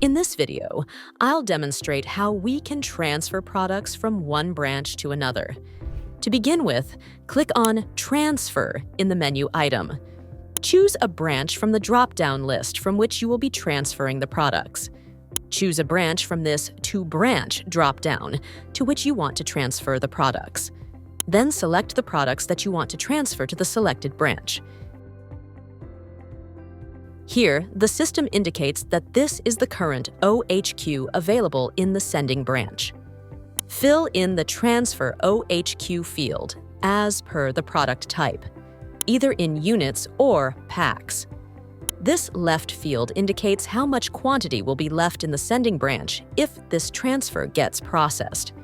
In this video, I'll demonstrate how we can transfer products from one branch to another. To begin with, click on Transfer in the menu item. Choose a branch from the drop-down list from which you will be transferring the products. Choose a branch from this To Branch drop-down to which you want to transfer the products. Then select the products that you want to transfer to the selected branch. Here, the system indicates that this is the current OHQ available in the sending branch. Fill in the Transfer OHQ field as per the product type, either in units or packs. This left field indicates how much quantity will be left in the sending branch if this transfer gets processed.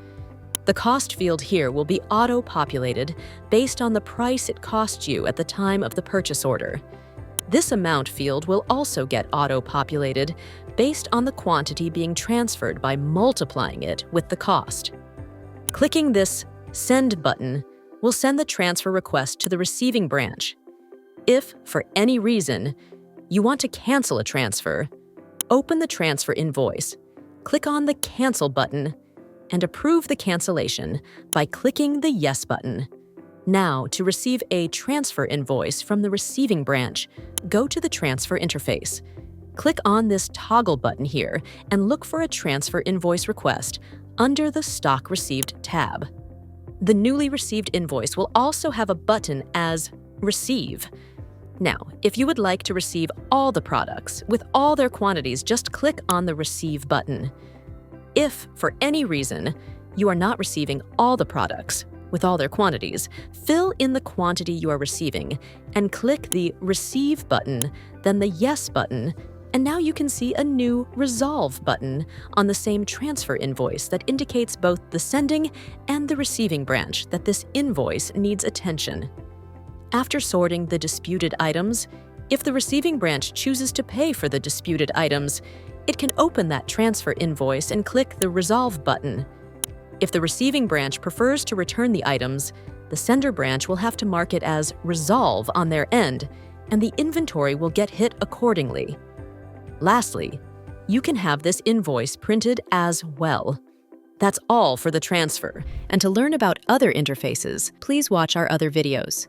The cost field here will be auto-populated based on the price it cost you at the time of the purchase order. This amount field will also get auto-populated based on the quantity being transferred by multiplying it with the cost. Clicking this Send button will send the transfer request to the receiving branch. If, for any reason, you want to cancel a transfer, open the transfer invoice, click on the Cancel button, and approve the cancellation by clicking the Yes button. Now, to receive a transfer invoice from the receiving branch, go to the transfer interface. Click on this toggle button here and look for a transfer invoice request under the Stock Received tab. The newly received invoice will also have a button as Receive. Now, if you would like to receive all the products with all their quantities, just click on the Receive button. If, for any reason, you are not receiving all the products with all their quantities, fill in the quantity you are receiving and click the Receive button, then the Yes button, and now you can see a new Resolve button on the same transfer invoice that indicates both the sending and the receiving branch that this invoice needs attention. After sorting the disputed items, if the receiving branch chooses to pay for the disputed items, it can open that transfer invoice and click the Resolve button. If the receiving branch prefers to return the items, the sender branch will have to mark it as Resolve on their end, and the inventory will get hit accordingly. Lastly, you can have this invoice printed as well. That's all for the transfer, and to learn about other interfaces, please watch our other videos.